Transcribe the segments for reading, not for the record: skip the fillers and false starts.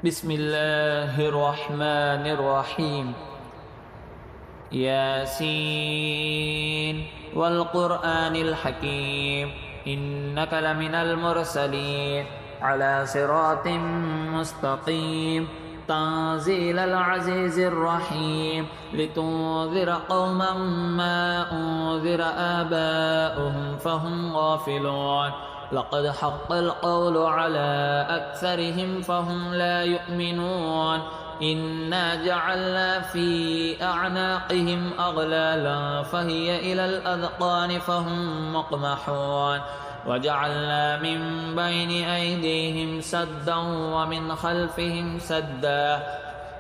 بسم الله الرحمن الرحيم ياسين والقرآن الحكيم إنك لمن المرسلين على صراط مستقيم تنزيل العزيز الرحيم لتنذر قوما ما أنذر آباؤهم فهم غافلون لقد حق القول على أكثرهم فهم لا يؤمنون إنا جعلنا في أعناقهم أغلالا فهي إلى الأذقان فهم مقمحون وجعلنا من بين أيديهم سدا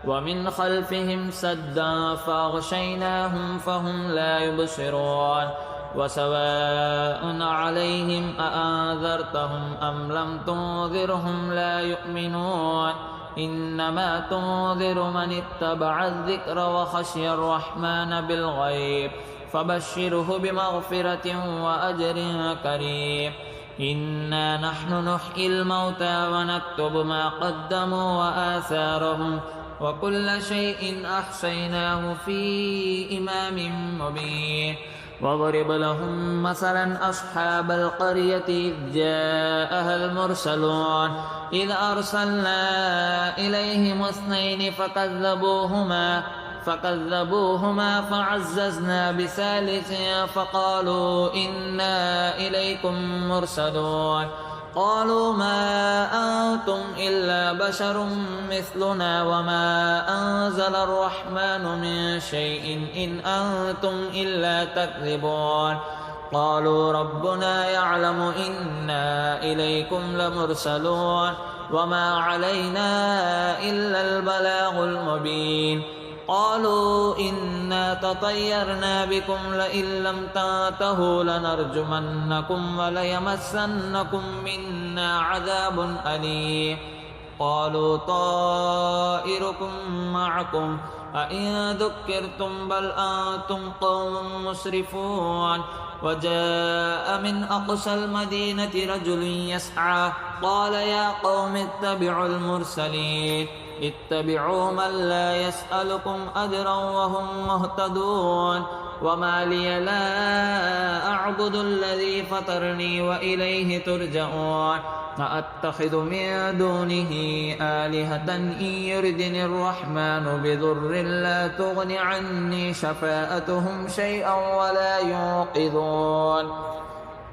ومن خلفهم سدا فأغشيناهم فهم لا يبصرون وسواء عليهم أأنذرتهم أم لم تنذرهم لا يؤمنون إنما تنذر من اتبع الذكر وخشي الرحمن بالغيب فبشره بمغفرة وأجر كريم إنا نحن نحيي الموتى ونكتب ما قدموا وآثارهم وكل شيء أحصيناه في إمام مبين واضرب لهم مثلا أصحاب القرية إذ جاءها المرسلون إذ أرسلنا إليهم اثنين فكذبوهما فعززنا بثالث فقالوا إنا إليكم مرسلون قالوا ما أنتم إلا بشر مثلنا وما أنزل الرحمن من شيء إن أنتم إلا تكذبون قالوا ربنا يعلم إنا إليكم لمرسلون وما علينا إلا البلاغ المبين قالوا إنا تطيرنا بكم لئن لم تنتهوا لنرجمنكم وليمسنكم منا عذاب أليم قالوا طائركم معكم أئن ذكرتم بل أنتم قوم مسرفون وجاء من أقصى المدينة رجل يسعى قال يا قوم اتبعوا المرسلين اتبعوا من لا يسألكم أجرا وهم مهتدون وما لي لا أعبد الذي فطرني وإليه ترجعون أأتخذ من دونه آلهة إن يردني الرحمن بضر لا تغن عني شفاءتهم شيئا ولا ينقذون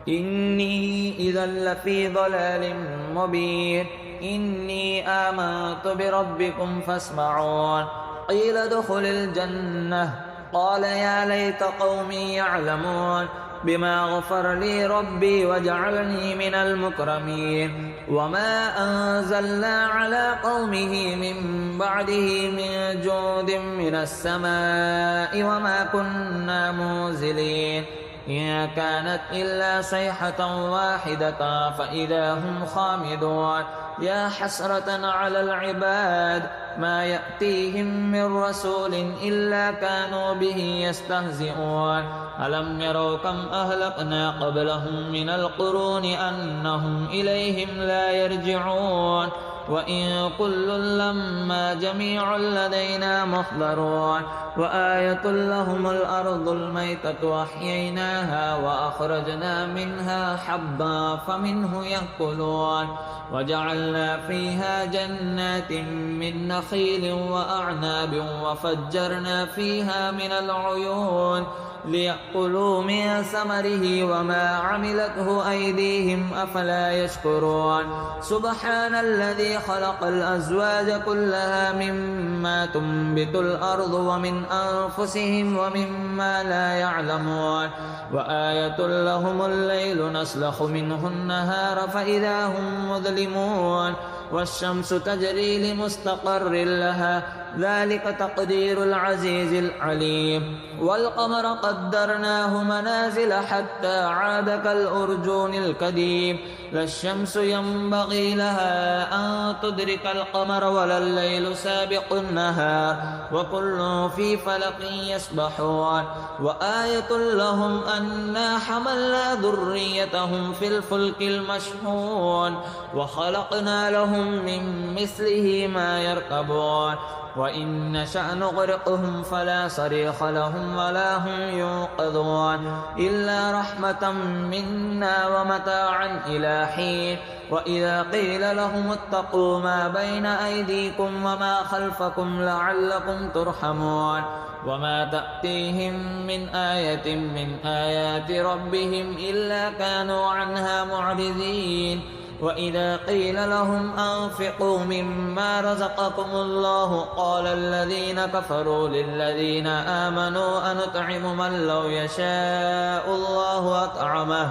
إني إذا لفي ضلال مبين إني آمنت بربكم فاسمعون قيل ادخل الجنة قال يا ليت قومي يعلمون بما غفر لي ربي وجعلني من المكرمين وما أنزلنا على قومه من بعده من جود من السماء وما كنا منزلين إن كانت إلا صيحة واحدة فإذا هم خامدون يا حسرة على العباد ما يأتيهم من رسول إلا كانوا به يستهزئون ألم يروا كم أهلكنا قبلهم من القرون أنهم إليهم لا يرجعون وإن كل لما جميع لدينا محضرون وآية لهم الأرض الميتة وأحييناها وأخرجنا منها حبا فمنه يأكلون وجعلنا فيها جنات من نخيل وأعناب وفجرنا فيها من العيون ليأكلوا من ثمره وما عملته أيديهم أفلا يشكرون سبحان الذي خلق الأزواج كلها مما تنبت الأرض ومن أنفسهم ومما لا يعلمون وآية لهم الليل نسلخ منه النهار فإذا هم مظلمون والشمس تجري لمستقر لها ذلك تقدير العزيز العليم والقمر قدرناه منازل حتى عاد كالأرجون القديم لا الشمس ينبغي لها أن تدرك القمر ولا الليل سابق النهار وكل في فلك يسبحون وآية لهم أنا حملنا ذريتهم في الفلك المشحون وخلقنا لهم من مثله ما يركبون وإن نشأ نغرقهم فلا صريخ لهم ولا هم ينقذون إلا رحمة منا ومتاعا إلى حين وإذا قيل لهم اتقوا ما بين أيديكم وما خلفكم لعلكم ترحمون وما تأتيهم من آية من آيات ربهم إلا كانوا عنها معرضين وإذا قيل لهم أنفقوا مما رزقكم الله قال الذين كفروا للذين آمنوا أنطعم من لو يشاء الله أطعمه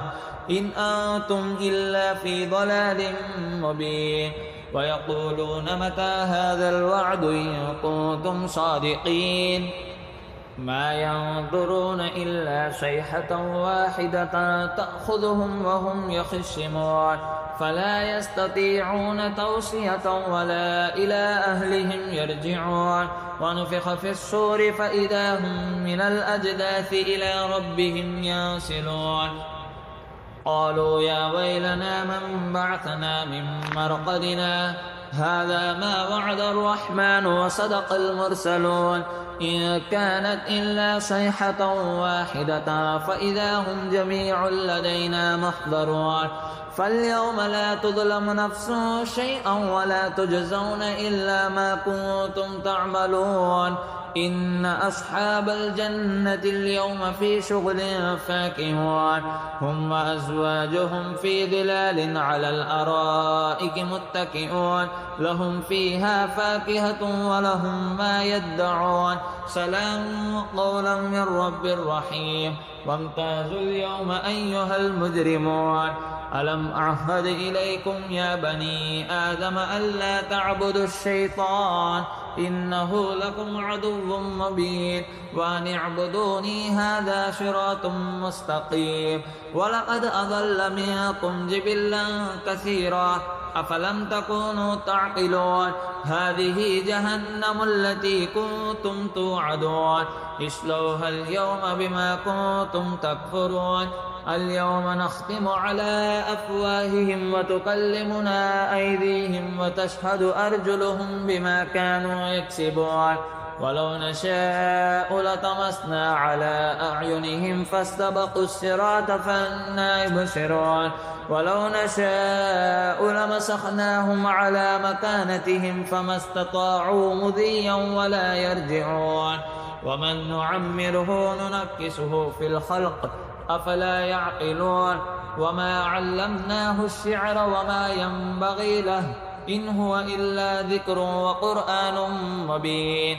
إن أنتم إلا في ضلال مبين ويقولون متى هذا الوعد إن كنتم صادقين ما ينظرون إلا صيحة واحدة تأخذهم وهم يخصمون فلا يستطيعون توصية ولا إلى أهلهم يرجعون ونفخ في الصور فإذا هم من الأجداث إلى ربهم ينسلون قالوا يا ويلنا من بعثنا من مرقدنا هذا ما وعد الرحمن وصدق المرسلون إن كانت إلا صيحة واحدة فإذا هم جميع لدينا محضرون فاليوم لا تظلم نفس شيئا ولا تجزون إلا ما كنتم تعملون إن أصحاب الجنة اليوم في شغل فاكهون هم وأزواجهم في ظلال على الأرائك متكئون لهم فيها فاكهة ولهم ما يدعون سلام قولا من رب رحيم وامتازوا اليوم أيها المجرمون ألم أعهد إليكم يا بني آدم ألا تعبدوا الشيطان إنه لكم عدو مبين وأن اعبدوني هذا صراط مستقيم ولقد أضل منكم جبلا كثيرا أفلم تكونوا تعقلون هذه جهنم التي كنتم توعدون اصلوها اليوم بما كنتم تكفرون اليوم نختم على أفواههم وتكلمنا أيديهم وتشهد أرجلهم بما كانوا يكسبون ولو نشاء لطمسنا على أعينهم فاستبقوا الصراط فأنى يبصرون ولو نشاء لمسخناهم على مكانتهم فما استطاعوا مضيا ولا يرجعون ومن نعمره ننكسه في الخلق أفلا يعقلون وما علمناه الشعر وما ينبغي له إن هو إلا ذكر وقرآن مبين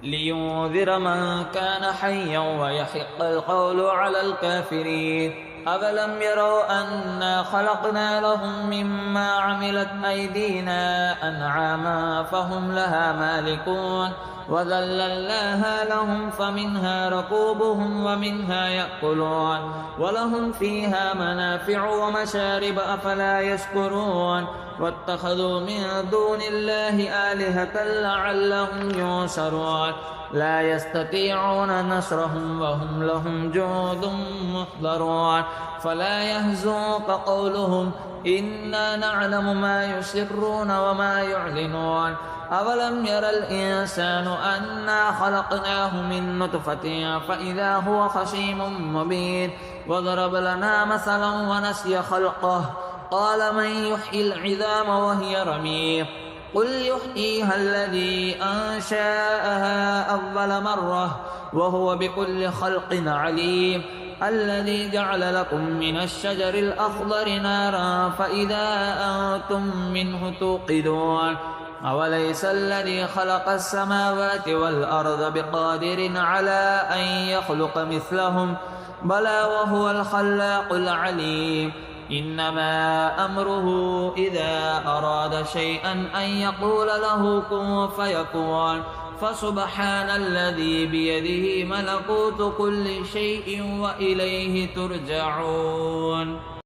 لينذر من كان حيا ويحق القول على الكافرين أفلم يروا أنا خلقنا لهم مما عملت أيدينا أنعاما فهم لها مالكون وذللناها لهم فمنها ركوبهم ومنها يأكلون ولهم فيها منافع ومشارب أفلا يشكرون واتخذوا من دون الله آلهة لعلهم ينصرون لا يستطيعون نصرهم وهم لهم جند محضرون فلا يهزنك قولهم إنا نعلم ما يسرون وما يعلنون أولم ير الإنسان أنا خلقناه من نطفة فإذا هو خصيم مبين وضرب لنا مثلا ونسي خلقه قال من يحيي العظام وهي رميم قل يحييها الذي أنشأها أول مرة وهو بكل خلق عليم الذي جعل لكم من الشجر الأخضر نارا فإذا أنتم منه توقدون أوليس الذي خلق السماوات والأرض بقادر على أن يخلق مثلهم بلى وهو الخلاق العليم إنما أمره إذا أراد شيئا أن يقول له كن فيكون فسبحان الذي بيده ملكوت كل شيء وإليه ترجعون.